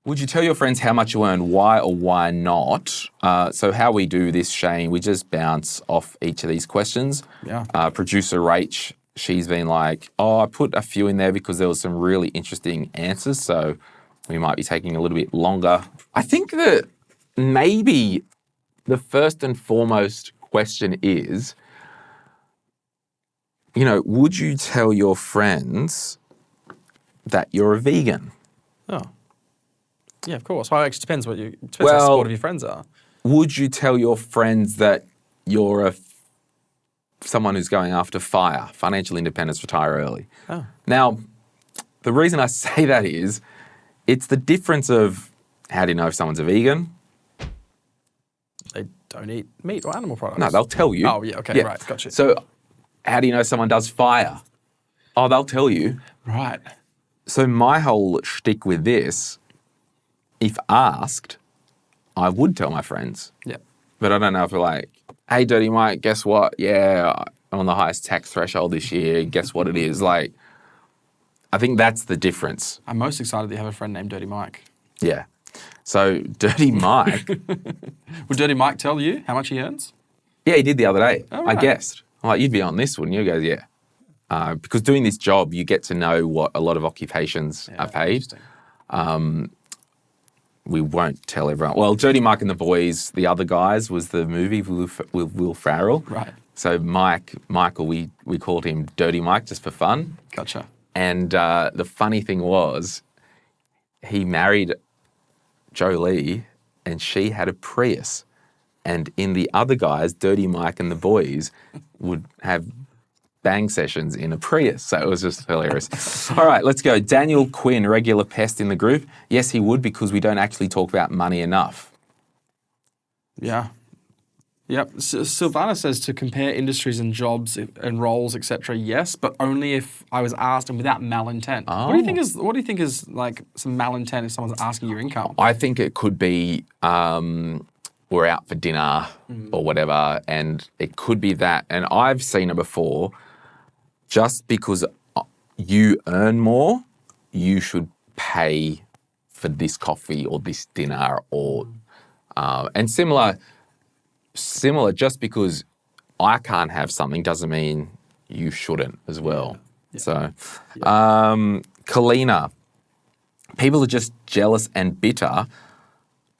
Would you tell your friends how much you earn, why or why not? So how we do this, Shane, we just bounce off each of these questions. Yeah. Producer Rach, she's been like, I put a few in there because there was some really interesting answers, so we might be taking a little bit longer. I think that maybe the first and foremost question is, would you tell your friends that you're a vegan? Oh. Yeah, of course. Well, it actually depends how supportive your friends are. Would you tell your friends that you're someone who's going after FIRE, financial independence, retire early? Oh. Now, the reason I say that is, it's the difference of how do you know if someone's a vegan? They don't eat meat or animal products. No, they'll tell you. Oh, yeah, okay, right, gotcha. So how do you know someone does FIRE? Oh, they'll tell you. Right. So my whole shtick with this, if asked, I would tell my friends. Yeah. But I don't know if we're like, hey, Dirty Mike, guess what? Yeah, I'm on the highest tax threshold this year. Guess what it is? Like, I think that's the difference. I'm most excited that you have a friend named Dirty Mike. Yeah. So Dirty Mike. Would Dirty Mike tell you how much he earns? Yeah, he did the other day. Oh, right. I guessed. I'm like, you'd be on this, wouldn't you? He goes, yeah. Because doing this job, you get to know what a lot of occupations are paid. We won't tell everyone. Well, Dirty Mike and the Boys, the other guys, was the movie with Will Ferrell. Right. So Michael, we called him Dirty Mike just for fun. Gotcha. And the funny thing was, he married Jolie and she had a Prius. And in the other guys, Dirty Mike and the Boys would have bang sessions in a Prius. So it was just hilarious. All right, let's go. Daniel Quinn, regular pest in the group. Yes, he would, because we don't actually talk about money enough. Yeah. Yep. Silvana says to compare industries and jobs and roles, etc. Yes, but only if I was asked and without malintent. Oh. What do you think is like some malintent if someone's asking your income? I think it could be we're out for dinner or whatever, and it could be that. And I've seen it before. Just because you earn more, you should pay for this coffee or this dinner or and similar. Just because I can't have something doesn't mean you shouldn't as well. Yeah. So, Kalina, people are just jealous and bitter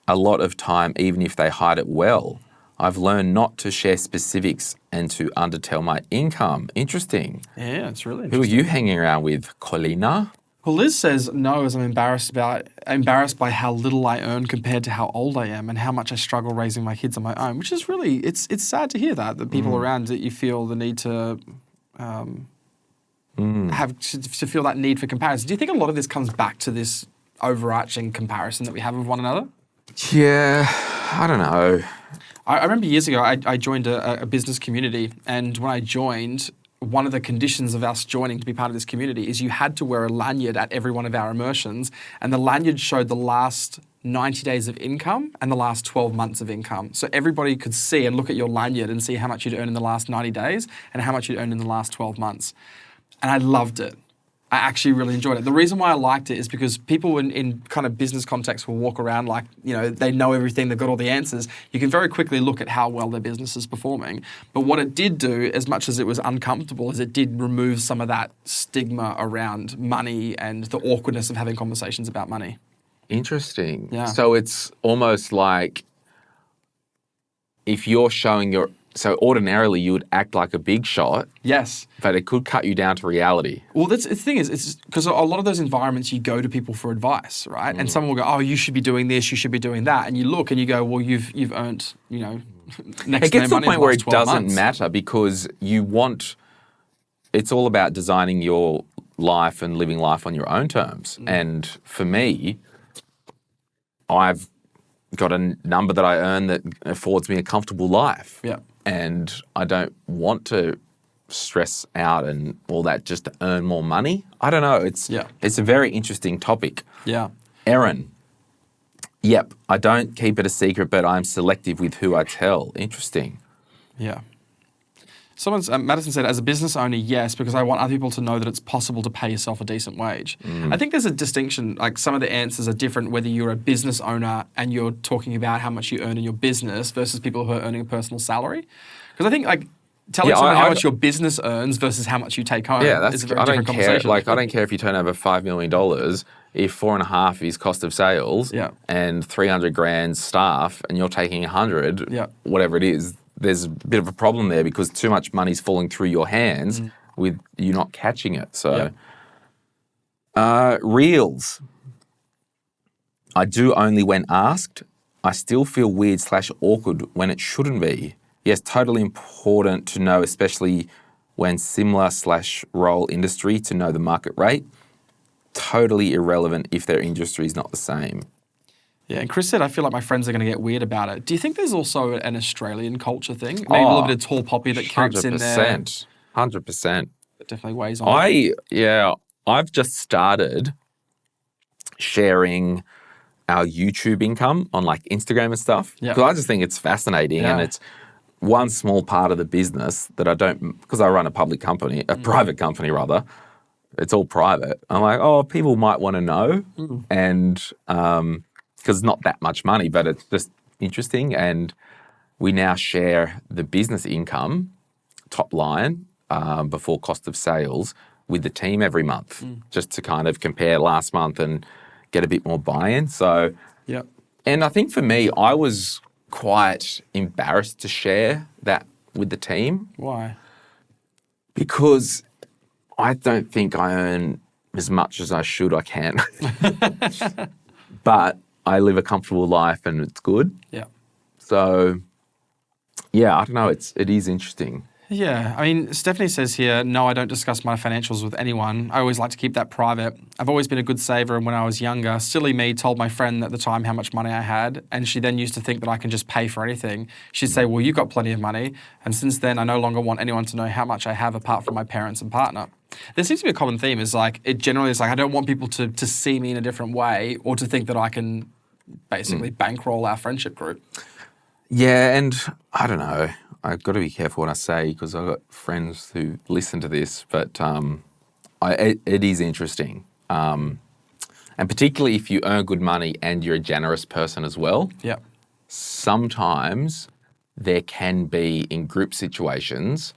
a lot of time, even if they hide it well. I've learned not to share specifics and to undertell my income. Interesting. Yeah, it's really Who interesting. are you hanging around with, Colina? Well, Liz says no, as I'm embarrassed by how little I earn compared to how old I am and how much I struggle raising my kids on my own. Which is really it's sad to hear that people around that you feel the need to have to feel that need for comparison. Do you think a lot of this comes back to this overarching comparison that we have with one another? Yeah, I don't know. I remember years ago, I joined a business community, and when I joined, one of the conditions of us joining to be part of this community is you had to wear a lanyard at every one of our immersions, and the lanyard showed the last 90 days of income and the last 12 months of income. So everybody could see and look at your lanyard and see how much you'd earned in the last 90 days and how much you'd earned in the last 12 months. And I loved it. I actually really enjoyed it. The reason why I liked it is because people in kind of business context will walk around like, they know everything, they've got all the answers. You can very quickly look at how well their business is performing. But what it did do, as much as it was uncomfortable, is it did remove some of that stigma around money and the awkwardness of having conversations about money. Interesting. Yeah. So it's almost like if you're showing so ordinarily you would act like a big shot. Yes. But it could cut you down to reality. Well, the thing is, it's because a lot of those environments you go to people for advice, right? And someone will go, oh, you should be doing this, you should be doing that. And you look and you go, well, you've earned, next It gets to the point where it doesn't months. matter because it's all about designing your life and living life on your own terms. And for me, I've got a number that I earn that affords me a comfortable life. Yeah. And I don't want to stress out and all that just to earn more money. I don't know. It's a very interesting topic. Yeah. Erin. Yep. I don't keep it a secret, but I'm selective with who I tell. Interesting. Yeah. Madison said, as a business owner, yes, because I want other people to know that it's possible to pay yourself a decent wage. I think there's a distinction, like some of the answers are different whether you're a business owner and you're talking about how much you earn in your business versus people who are earning a personal salary. Because I think like telling someone how much your business earns versus how much you take home is a very different conversation. I don't care if you turn over $5 million, if 4.5 is cost of sales and 300 grand staff and you're taking 100, whatever it is, there's a bit of a problem there because too much money's falling through your hands with you not catching it. So, reels. I do only when asked. I still feel weird / awkward when it shouldn't be. Yes, totally important to know, especially when similar / role industry, to know the market rate. Totally irrelevant if their industry is not the same. Yeah, and Chris said, I feel like my friends are going to get weird about it. Do you think there's also an Australian culture thing? Maybe a little bit of tall poppy that creeps in there? 100%. It definitely weighs on. I've just started sharing our YouTube income on like Instagram and stuff. Because I just think it's fascinating and it's one small part of the business that I don't, because I run a public company, a private company rather. It's all private. I'm like, people might want to know. And because it's not that much money, but it's just interesting. And we now share the business income, top line, before cost of sales with the team every month, just to kind of compare last month and get a bit more buy-in. So, and I think for me, I was quite embarrassed to share that with the team. Why? Because I don't think I earn as much as I should. I can. But I live a comfortable life and it's good. Yeah. So, I don't know. It is interesting. Yeah. I mean, Stephanie says here, no, I don't discuss my financials with anyone. I always like to keep that private. I've always been a good saver, and when I was younger, silly me told my friend at the time how much money I had, and she then used to think that I can just pay for anything. She'd say, well, you've got plenty of money, and since then, I no longer want anyone to know how much I have apart from my parents and partner. There seems to be a common theme is like, it generally is like, I don't want people to see me in a different way or to think that I can basically bankroll our friendship group. Yeah, and I don't know. I've got to be careful what I say because I've got friends who listen to this, but it is interesting. And particularly if you earn good money and you're a generous person as well. Yeah. Sometimes there can be, in group situations,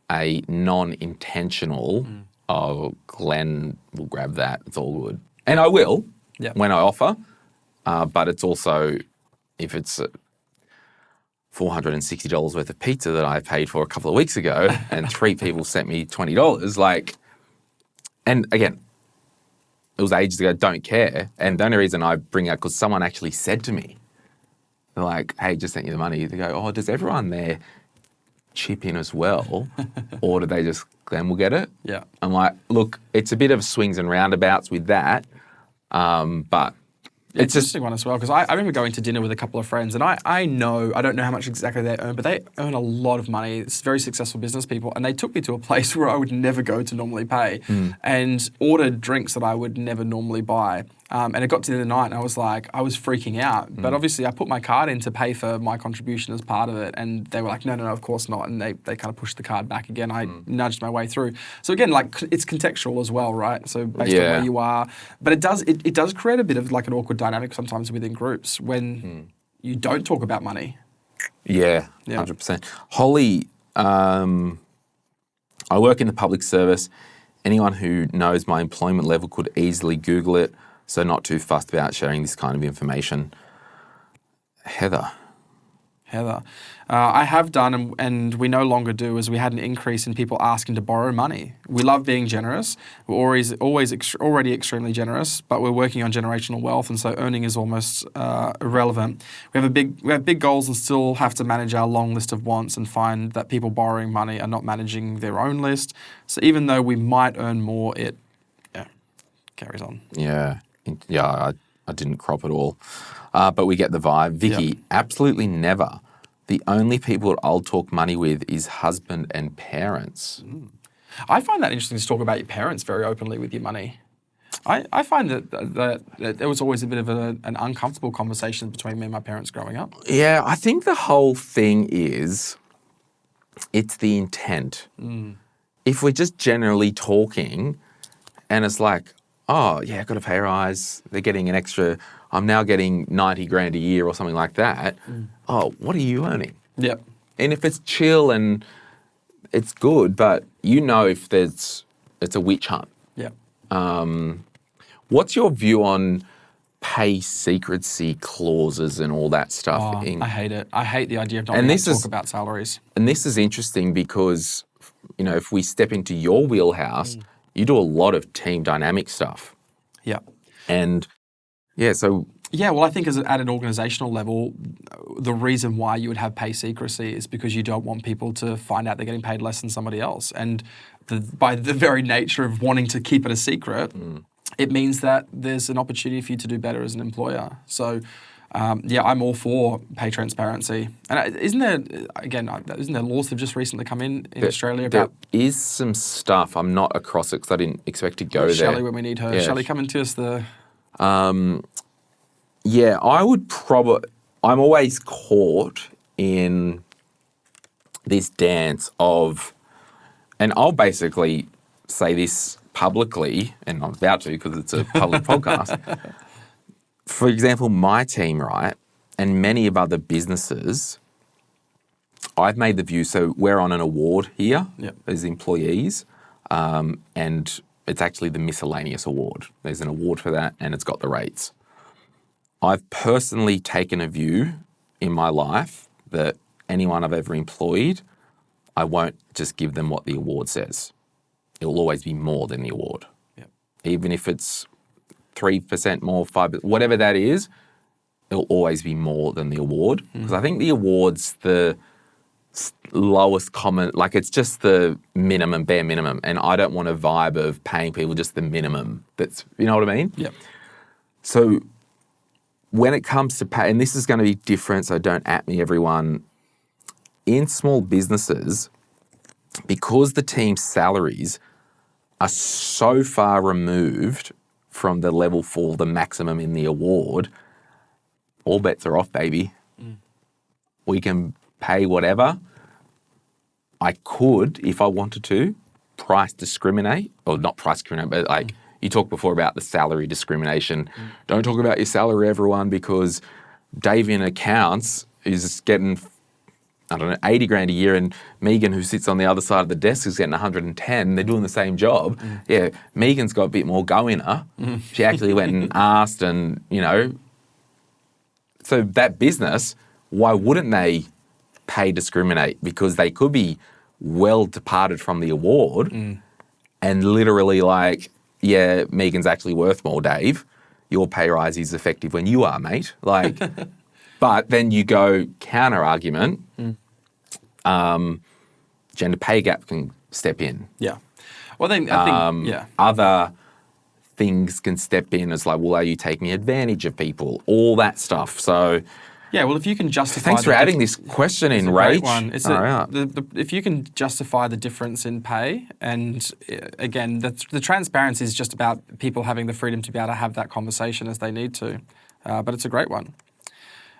a non-intentional, Glen will grab that, it's all good. And I will when I offer, but it's also, if it's $460 worth of pizza that I paid for a couple of weeks ago and 3 people sent me $20, like, and again, it was ages ago, don't care. And the only reason I bring it up because someone actually said to me, they're like, hey, just sent you the money. They go, does everyone there chip in as well? Or do they just, Glen will get it? Yeah. I'm like, look, it's a bit of swings and roundabouts with that, but it's an interesting one as well, because I remember going to dinner with a couple of friends, and I don't know how much exactly they earn, but they earn a lot of money. It's very successful business people, and they took me to a place where I would never go to normally pay and ordered drinks that I would never normally buy. And it got to the end of the night, and I was freaking out. But obviously, I put my card in to pay for my contribution as part of it, and they were like, no, of course not. And they kind of pushed the card back again. I nudged my way through. So again, like, it's contextual as well, right? So based on where you are. But it does create a bit of like an awkward dynamic sometimes within groups when you don't talk about money. Yeah, 100%. Holly, I work in the public service. Anyone who knows my employment level could easily Google it. So not too fussed about sharing this kind of information. Heather. I have done, and we no longer do, as we had an increase in people asking to borrow money. We love being generous. We're already extremely generous, but we're working on generational wealth, and so earning is almost irrelevant. We have big goals and still have to manage our long list of wants and find that people borrowing money are not managing their own list. So even though we might earn more, it carries on. Yeah, I didn't crop at all. But we get the vibe. Vicky, absolutely never. The only people I'll talk money with is husband and parents. I find that interesting to talk about your parents very openly with your money. I find that there was always a bit of an uncomfortable conversation between me and my parents growing up. Yeah, I think the whole thing is, it's the intent. If we're just generally talking and it's like, oh, yeah, I've got a pay rise, they're getting an extra, I'm now getting 90 grand a year or something like that. Oh, what are you earning? Yep. And if it's chill and it's good, but you know if it's a witch hunt. Yep. What's your view on pay secrecy clauses and all that stuff? Oh, I hate it. I hate the idea of not being able to talk about salaries. And this is interesting because, if we step into your wheelhouse, you do a lot of team dynamic stuff. Yeah. And so... Yeah, well, I think at an organisational level, the reason why you would have pay secrecy is because you don't want people to find out they're getting paid less than somebody else. And by the very nature of wanting to keep it a secret, it means that there's an opportunity for you to do better as an employer. So, I'm all for pay transparency. And isn't there laws that have just recently come in Australia about... There is some stuff. I'm not across it because I didn't expect to go there. Shelley, when we need her. Yeah. Shelley, come into us the... Yeah, I'm always caught in this dance of, and I'll basically say this publicly, and I'm about to because it's a public podcast. For example, my team, right, and many of other businesses, I've made the view, so we're on an award here as employees, and it's actually the miscellaneous award. There's an award for that, and it's got the rates. I've personally taken a view in my life that anyone I've ever employed, I won't just give them what the award says. It'll always be more than the award. Yep. Even if it's 3% more, 5%, whatever that is, it'll always be more than the award. Because I think the award's the lowest common, like it's just the minimum, bare minimum. And I don't want a vibe of paying people just the minimum. That's, you know what I mean? Yep. So when it comes to pay, and this is going to be different, so don't at me, everyone. In small businesses, because the team's salaries are so far removed from the level for the maximum in the award, all bets are off, baby. We can pay whatever. I could, if I wanted to, price discriminate, or not price discriminate, but like you talked before about the salary discrimination. Don't talk about your salary, everyone, because Dave in accounts is getting, 80 grand a year, and Megan, who sits on the other side of the desk, is getting 110. They're doing the same job. Yeah, Megan's got a bit more go in her. She actually went and asked, and, so that business, why wouldn't they pay discriminate? Because they could be well departed from the award and literally like, yeah, Megan's actually worth more, Dave. Your pay rise is effective when you are, mate. Like, but then you go counter argument. Gender pay gap can step in. Yeah. Well, I think Other things can step in as like, well, are you taking advantage of people? All that stuff. So, yeah, well, if you can justify... Thanks for adding this question in, Rach. If you can justify the difference in pay, and again, the transparency is just about people having the freedom to be able to have that conversation as they need to. But it's a great one.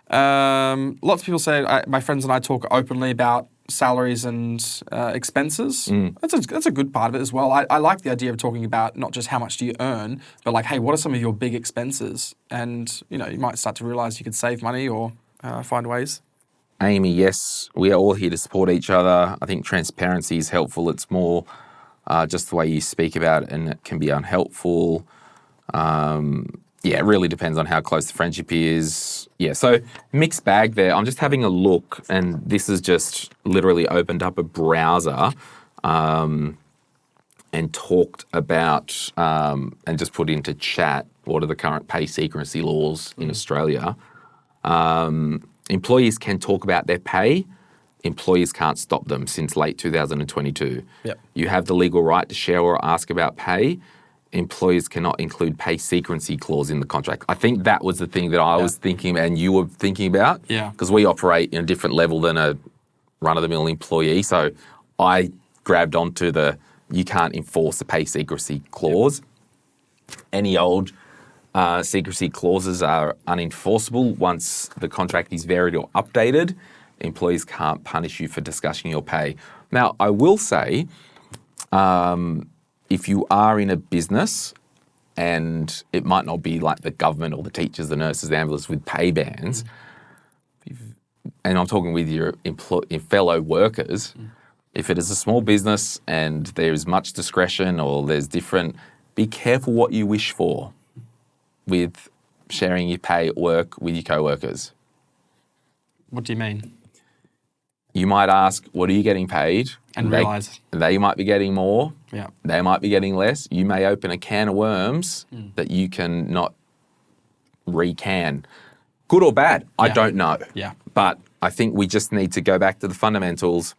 Lots of people say, my friends and I talk openly about salaries and expenses. That's a good part of it as well. I like the idea of talking about not just how much do you earn, but like, hey, what are some of your big expenses? And, you might start to realise you could save money or find ways. Amy, yes, we are all here to support each other. I think transparency is helpful. It's more just the way you speak about it, and it can be unhelpful. It really depends on how close the friendship is. Yeah, so mixed bag there. I'm just having a look, and this has just literally opened up a browser and talked about and just put into chat what are the current pay secrecy laws in Australia. Employees can talk about their pay. Employers can't stop them since late 2022. Yep. You have the legal right to share or ask about pay. Employers cannot include pay secrecy clause in the contract. I think that was the thing that I was thinking and you were thinking about. Yeah. Because we operate in a different level than a run-of-the-mill employee. So I grabbed onto you can't enforce the pay secrecy clause. Yep. Any old secrecy clauses are unenforceable once the contract is varied or updated. Employees can't punish you for discussing your pay. Now, I will say, if you are in a business and it might not be like the government or the teachers, the nurses, the ambulance with pay bands, and I'm talking with your fellow workers, if it is a small business and there's much discretion or there's different, be careful what you wish for with sharing your pay at work with your co-workers. What do you mean? You might ask, what are you getting paid? And realise. They might be getting more. Yeah. They might be getting less. You may open a can of worms that you can not recan. Good or bad, I don't know. Yeah. But I think we just need to go back to the fundamentals.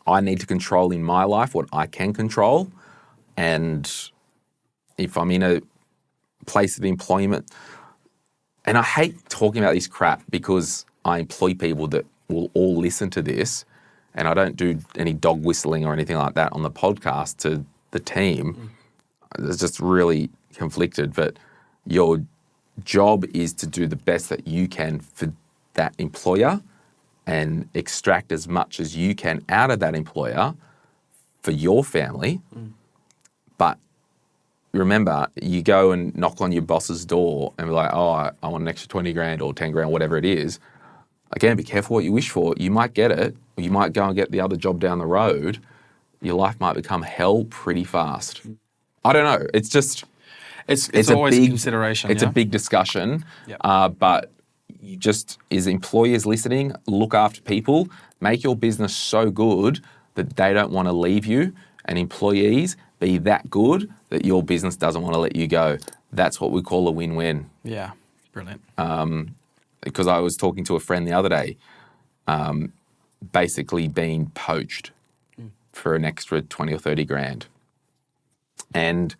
I need to control in my life what I can control. And if I'm in a place of employment, and I hate talking about this crap because I employ people that will all listen to this, and I don't do any dog whistling or anything like that on the podcast to the team. It's just really conflicted, but your job is to do the best that you can for that employer and extract as much as you can out of that employer for your family. But remember, you go and knock on your boss's door and be like, oh, I want an extra 20 grand or 10 grand, whatever it is. Again, be careful what you wish for. You might get it, or you might go and get the other job down the road. Your life might become hell pretty fast. I don't know. It's just... It's always a consideration. It's a big discussion. Yep. But you just, as employers listening, look after people. Make your business so good that they don't want to leave you. And employees, be that good that your business doesn't want to let you go. That's what we call a win-win. Yeah, brilliant. Because I was talking to a friend the other day, basically being poached for an extra 20 or 30 grand. And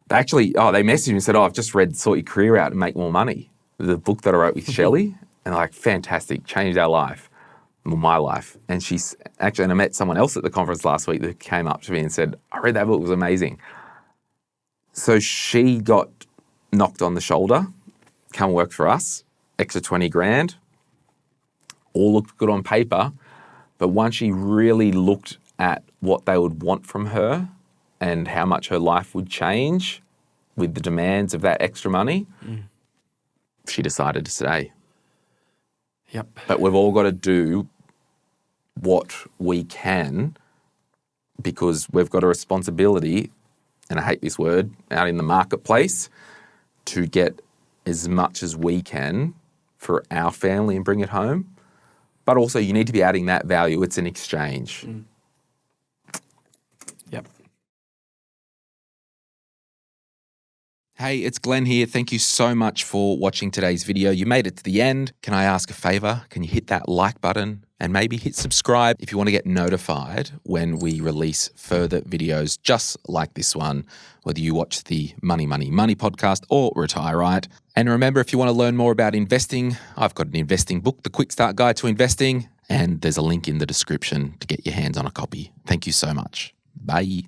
they messaged me and said, I've just read Sort Your Career Out and Make More Money, the book that I wrote with Shelley. And like, fantastic, changed our life, my life. And and I met someone else at the conference last week that came up to me and said, I read that book, it was amazing. So she got knocked on the shoulder, come work for us, extra 20 grand, all looked good on paper. But once she really looked at what they would want from her and how much her life would change with the demands of that extra money, she decided to stay. Yep. But we've all got to do what we can because we've got a responsibility, and I hate this word, out in the marketplace to get as much as we can for our family and bring it home. But also you need to be adding that value. It's an exchange. Yep. Hey, it's Glen here. Thank you so much for watching today's video. You made it to the end. Can I ask a favor? Can you hit that like button and maybe hit subscribe if you want to get notified when we release further videos just like this one, whether you watch the Money, Money, Money podcast or Retire Right. And remember, if you want to learn more about investing, I've got an investing book, The Quick Start Guide to Investing, and there's a link in the description to get your hands on a copy. Thank you so much. Bye.